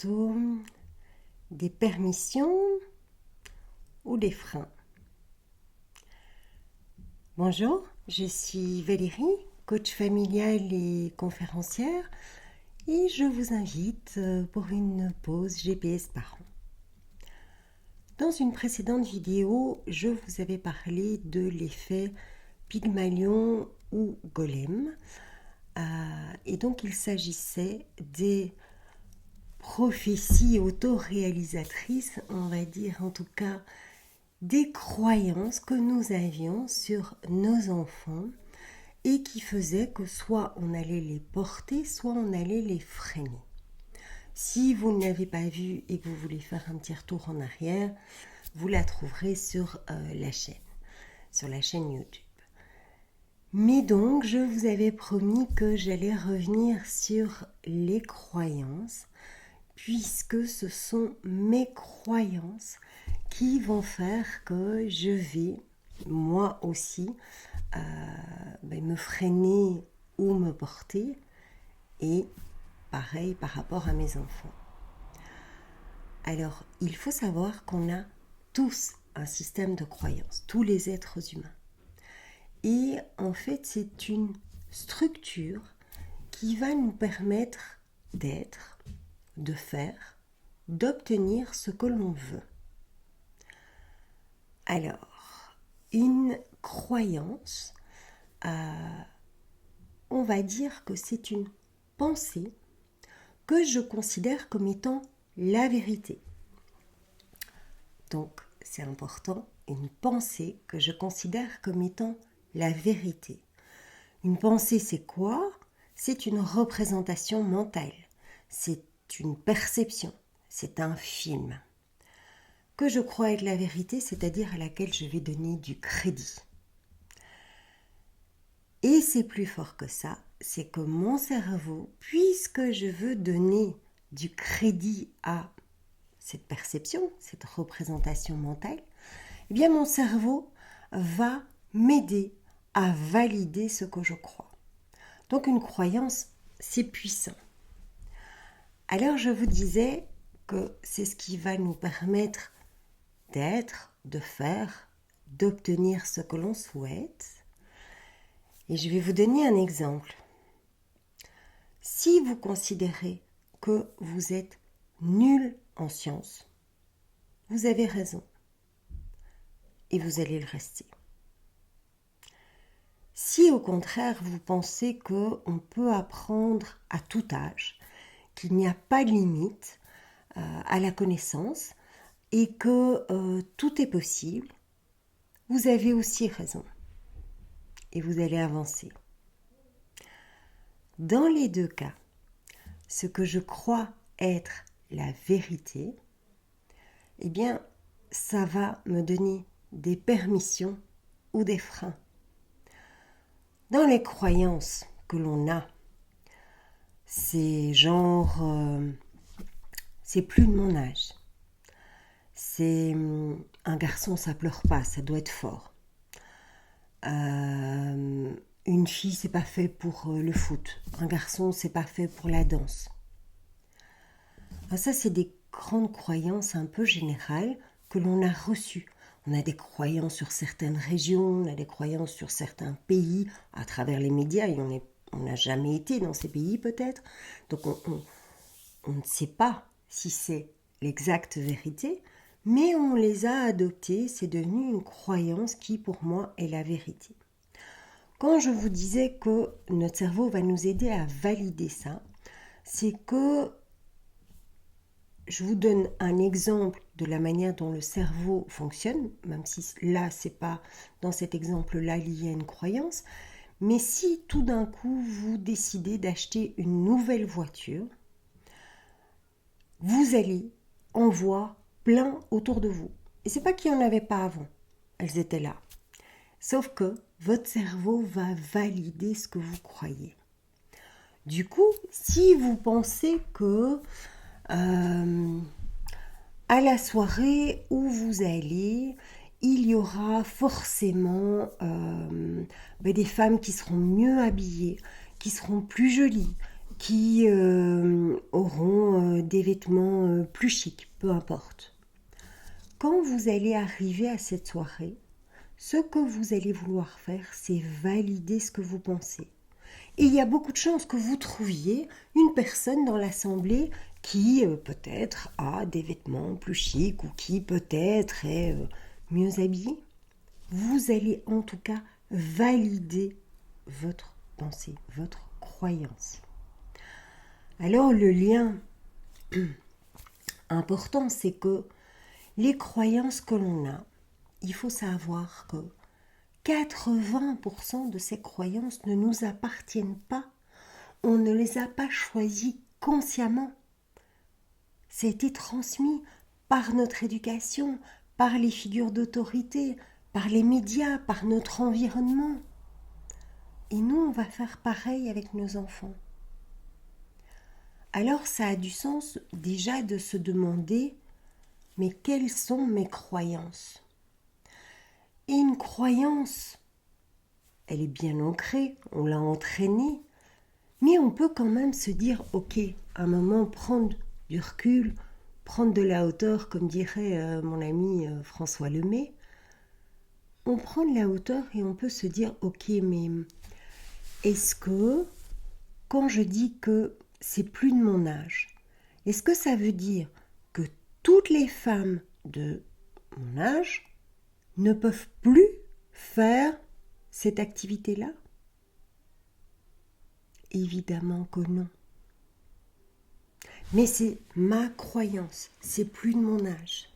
plutôt des permissions ou des freins. Bonjour, je suis Valérie, coach familiale et conférencière, et je vous invite pour une pause GPS parents. Dans une précédente vidéo, je vous avais parlé de l'effet Pygmalion ou Golem, et donc il s'agissait des prophéties autoréalisatrices, on va dire en tout cas des croyances que nous avions sur nos enfants et qui faisaient que soit on allait les porter, soit on allait les freiner. Si vous ne l'avez pas vue et que vous voulez faire un petit retour en arrière, vous la trouverez sur la chaîne YouTube. Mais donc, je vous avais promis que j'allais revenir sur les croyances, puisque ce sont mes croyances qui vont faire que je vais, moi aussi, me freiner ou me porter, et pareil par rapport à mes enfants. Alors, il faut savoir qu'on a tous un système de croyances, tous les êtres humains. Et en fait, c'est une structure qui va nous permettre d'être, de faire, d'obtenir ce que l'on veut. Alors, une croyance, on va dire que c'est une pensée que je considère comme étant la vérité. Donc, c'est important, une pensée que je considère comme étant la vérité. Une pensée, c'est quoi ? C'est une représentation mentale, c'est une perception, c'est un film que je crois être la vérité, c'est-à-dire à laquelle je vais donner du crédit. Et c'est plus fort que ça, c'est que mon cerveau, puisque je veux donner du crédit à cette perception, cette représentation mentale, eh bien mon cerveau va m'aider à valider ce que je crois. Donc une croyance, c'est puissant. Alors je vous disais que c'est ce qui va nous permettre d'être, de faire, d'obtenir ce que l'on souhaite. Et je vais vous donner un exemple. Si vous considérez que vous êtes nul en sciences, vous avez raison. Et vous allez le rester. Si au contraire vous pensez qu'on peut apprendre à tout âge, qu'il n'y a pas de limite à la connaissance et que tout est possible, vous avez aussi raison. Et vous allez avancer. Dans les deux cas, ce que je crois être la vérité, eh bien, ça va me donner des permissions ou des freins. Dans les croyances que l'on a, c'est genre, c'est plus de mon âge. C'est un garçon, ça pleure pas, ça doit être fort. Une fille, c'est pas fait pour le foot. Un garçon, c'est pas fait pour la danse. Alors ça, c'est des grandes croyances un peu générales que l'on a reçues. On a des croyances sur certaines régions, on a des croyances sur certains pays à travers les médias et on n'a jamais été dans ces pays peut-être. Donc on ne sait pas si c'est l'exacte vérité, mais on les a adoptées, c'est devenu une croyance qui pour moi est la vérité. Quand je vous disais que notre cerveau va nous aider à valider ça, c'est que je vous donne un exemple de la manière dont le cerveau fonctionne, même si là, c'est pas dans cet exemple-là lié à une croyance. Mais si tout d'un coup, vous décidez d'acheter une nouvelle voiture, vous allez en voir plein autour de vous. Et c'est pas qu'il n'y en avait pas avant, elles étaient là. Sauf que votre cerveau va valider ce que vous croyez. Du coup, si vous pensez que à la soirée où vous allez, il y aura forcément des femmes qui seront mieux habillées, qui seront plus jolies, qui auront des vêtements plus chics, peu importe. Quand vous allez arriver à cette soirée, ce que vous allez vouloir faire, c'est valider ce que vous pensez. Et il y a beaucoup de chances que vous trouviez une personne dans l'assemblée qui peut-être a des vêtements plus chics ou qui peut-être est mieux habillée. Vous allez en tout cas valider votre pensée, votre croyance. Alors le lien important, c'est que les croyances que l'on a, il faut savoir que 80% de ces croyances ne nous appartiennent pas. On ne les a pas choisies consciemment. Ça a été transmis par notre éducation, par les figures d'autorité, par les médias, par notre environnement. Et nous, on va faire pareil avec nos enfants. Alors ça a du sens déjà de se demander, mais quelles sont mes croyances ? Et une croyance, elle est bien ancrée, on l'a entraînée, mais on peut quand même se dire, ok, à un moment, prendre du recul, prendre de la hauteur, comme dirait mon ami François Lemay. On prend de la hauteur et on peut se dire, ok, mais est-ce que, quand je dis que c'est plus de mon âge, est-ce que ça veut dire que toutes les femmes de mon âge ne peuvent plus faire cette activité-là ? Évidemment que non. Mais c'est ma croyance, c'est plus de mon âge.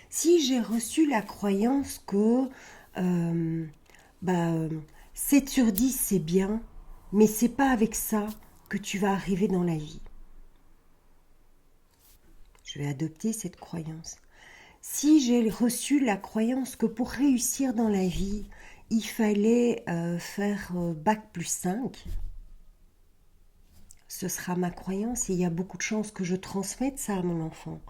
Si j'ai reçu la croyance que 7 sur 10 c'est bien, mais c'est pas avec ça que tu vas arriver dans la vie. Je vais adopter cette croyance. Si j'ai reçu la croyance que pour réussir dans la vie, il fallait faire bac plus 5, ce sera ma croyance et il y a beaucoup de chances que je transmette ça à mon enfant.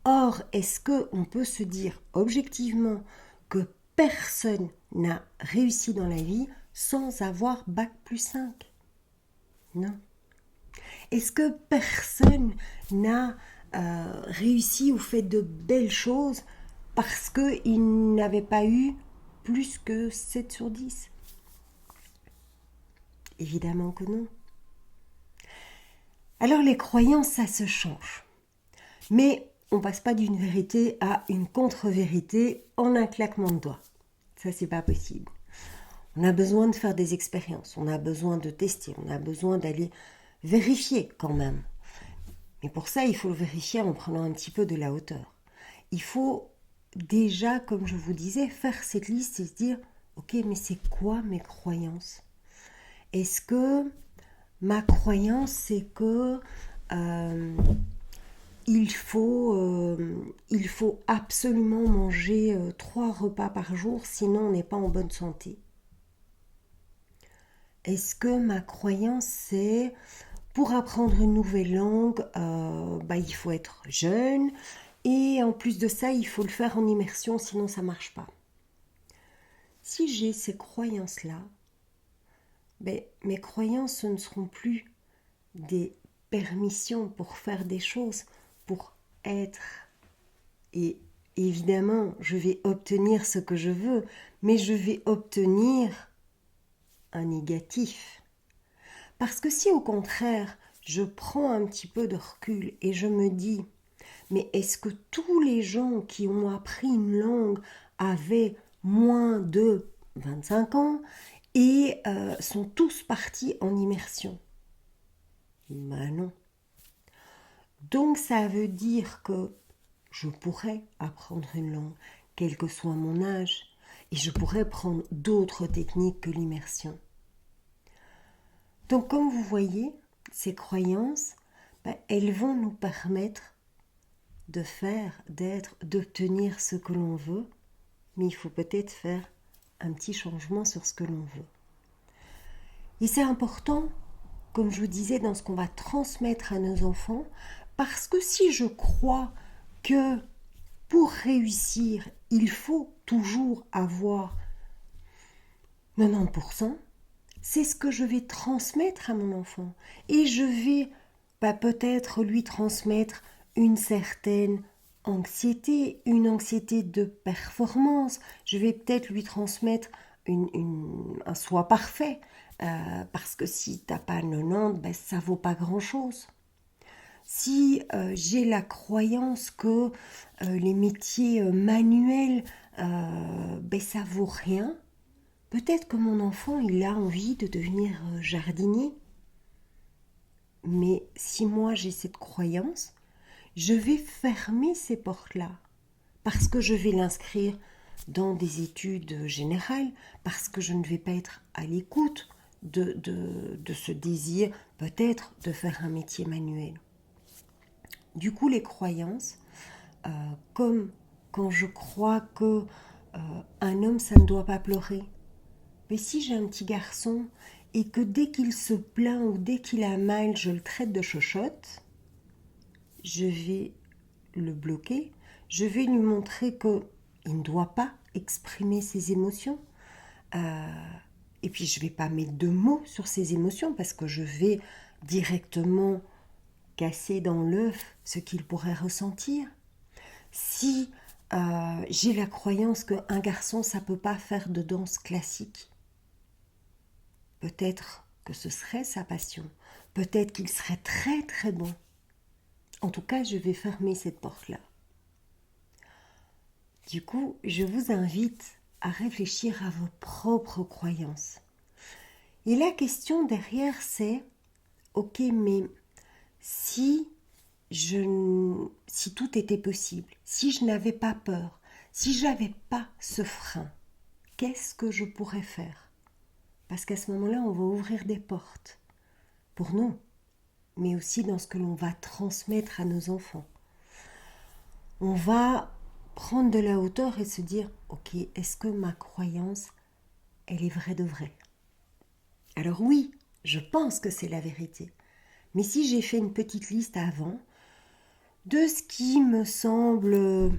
Or, est-ce qu'on peut se dire objectivement que personne n'a réussi dans la vie sans avoir bac plus 5 ? Non. Est-ce que personne n'a réussi ou fait de belles choses parce qu'il n'avait pas eu plus que 7 sur 10 ? Évidemment que non. Alors les croyances, ça se change. Mais on passe pas d'une vérité à une contre-vérité en un claquement de doigts. Ça, c'est pas possible. On a besoin de faire des expériences, on a besoin de tester, on a besoin d'aller vérifier quand même. Mais pour ça, il faut le vérifier en prenant un petit peu de la hauteur. Il faut déjà, comme je vous disais, faire cette liste et se dire, ok, mais c'est quoi mes croyances ? Est-ce que ma croyance, c'est que il faut absolument manger 3 repas par jour, sinon on n'est pas en bonne santé ? Est-ce que ma croyance, c'est pour apprendre une nouvelle langue, il faut être jeune et en plus de ça, il faut le faire en immersion, sinon ça ne marche pas. Si j'ai ces croyances-là, mes croyances, ce ne seront plus des permissions pour faire des choses, pour être. Et évidemment, je vais obtenir ce que je veux, mais je vais obtenir un négatif. Parce que si au contraire, je prends un petit peu de recul et je me dis, mais est-ce que tous les gens qui ont appris une langue avaient moins de 25 ans et sont tous partis en immersion ? Ben non. Donc ça veut dire que je pourrais apprendre une langue, quel que soit mon âge, et je pourrais prendre d'autres techniques que l'immersion. Donc comme vous voyez, ces croyances, elles vont nous permettre de faire, d'être, d'obtenir ce que l'on veut, mais il faut peut-être faire un petit changement sur ce que l'on veut. Et c'est important, comme je vous disais, dans ce qu'on va transmettre à nos enfants, parce que si je crois que pour réussir, il faut toujours avoir 90%, c'est ce que je vais transmettre à mon enfant. Et je vais peut-être lui transmettre une certaine anxiété, une anxiété de performance. Je vais peut-être lui transmettre un soi parfait. Parce que si t'as pas 90, ben, ça vaut pas grand-chose. Si j'ai la croyance que les métiers manuels, ben, ça vaut rien, peut-être que mon enfant, il a envie de devenir jardinier. Mais si moi j'ai cette croyance, je vais fermer ces portes-là. Parce que je vais l'inscrire dans des études générales, parce que je ne vais pas être à l'écoute de ce désir peut-être de faire un métier manuel. Du coup, les croyances, comme quand je crois que un homme, ça ne doit pas pleurer. Mais si j'ai un petit garçon et que dès qu'il se plaint ou dès qu'il a mal, je le traite de chochotte, je vais le bloquer, je vais lui montrer qu'il ne doit pas exprimer ses émotions. Et puis je ne vais pas mettre de mots sur ses émotions parce que je vais directement casser dans l'œuf ce qu'il pourrait ressentir. Si j'ai la croyance qu'un garçon, ça ne peut pas faire de danse classique, peut-être que ce serait sa passion, peut-être qu'il serait très très bon. En tout cas, je vais fermer cette porte-là. Du coup, je vous invite à réfléchir à vos propres croyances. Et la question derrière, c'est, ok, mais si tout était possible, si je n'avais pas peur, si je n'avais pas ce frein, qu'est-ce que je pourrais faire? Parce qu'à ce moment-là, on va ouvrir des portes pour nous, mais aussi dans ce que l'on va transmettre à nos enfants. On va prendre de la hauteur et se dire, ok, est-ce que ma croyance, elle est vraie de vrai? Alors oui, je pense que c'est la vérité. Mais si j'ai fait une petite liste avant de ce qui me semble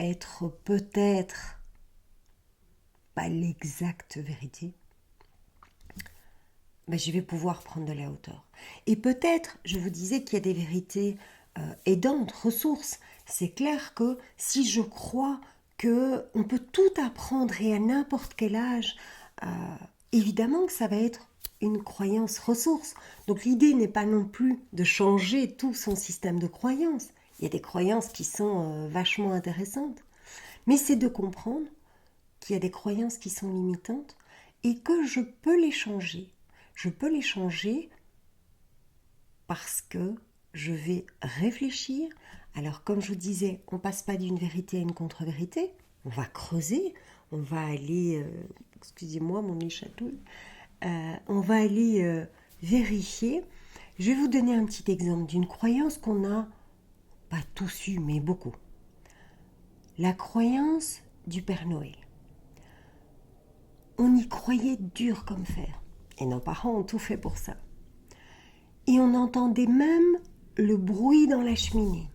être peut-être pas l'exacte vérité, ben je vais pouvoir prendre de la hauteur. Et peut-être, je vous disais qu'il y a des vérités aidantes, ressources. C'est clair que si je crois qu'on peut tout apprendre et à n'importe quel âge, évidemment que ça va être une croyance ressource. Donc l'idée n'est pas non plus de changer tout son système de croyances. Il y a des croyances qui sont vachement intéressantes. Mais c'est de comprendre qu'il y a des croyances qui sont limitantes et que je peux les changer. Je peux les changer parce que je vais réfléchir. Alors comme je vous disais, on ne passe pas d'une vérité à une contre-vérité. On va creuser, on va aller, excusez-moi mon nez chatouille, on va aller vérifier. Je vais vous donner un petit exemple d'une croyance qu'on n'a pas tous eu, mais beaucoup. La croyance du Père Noël. On y croyait dur comme fer. Et nos parents ont tout fait pour ça. Et on entendait même le bruit dans la cheminée.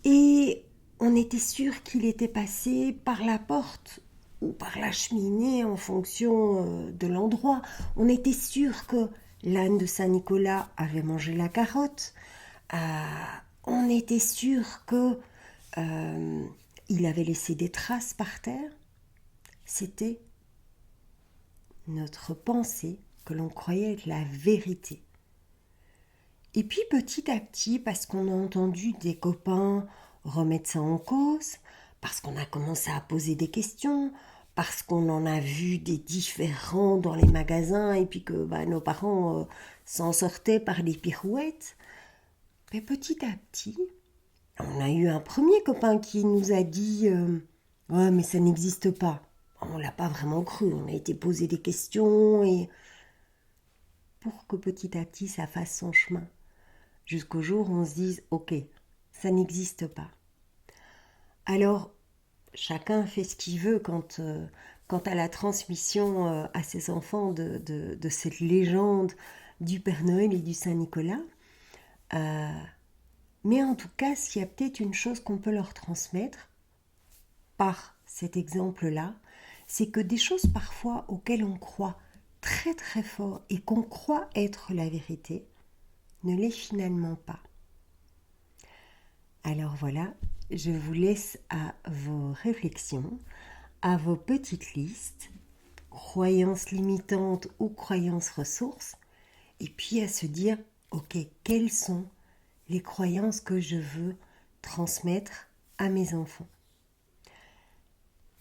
Et on était sûr qu'il était passé par la porte ou par la cheminée en fonction de l'endroit. On était sûr que l'âne de Saint-Nicolas avait mangé la carotte. On était sûr que il avait laissé des traces par terre. C'était notre pensée que l'on croyait être la vérité. Et puis petit à petit, parce qu'on a entendu des copains remettre ça en cause, parce qu'on a commencé à poser des questions, parce qu'on en a vu des différents dans les magasins et puis que nos parents s'en sortaient par des pirouettes, mais petit à petit, on a eu un premier copain qui nous a dit « Ouais, mais ça n'existe pas ». On ne l'a pas vraiment cru, on a été posé des questions et pour que petit à petit ça fasse son chemin. Jusqu'au jour où on se dise « Ok, ça n'existe pas ». Alors, chacun fait ce qu'il veut quant à la transmission à ses enfants de cette légende du Père Noël et du Saint-Nicolas. Mais en tout cas, s'il y a peut-être une chose qu'on peut leur transmettre par cet exemple-là, c'est que des choses parfois auxquelles on croit très très fort et qu'on croit être la vérité ne l'est finalement pas. Alors voilà, je vous laisse à vos réflexions, à vos petites listes, croyances limitantes ou croyances ressources, et puis à se dire, ok, quelles sont les croyances que je veux transmettre à mes enfants.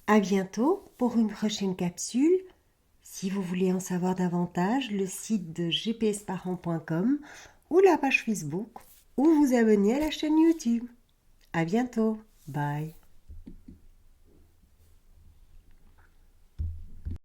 À bientôt pour une prochaine capsule. Si vous voulez en savoir davantage, le site de gpsparents.com ou la page Facebook ou vous abonner à la chaîne YouTube. À bientôt. Bye.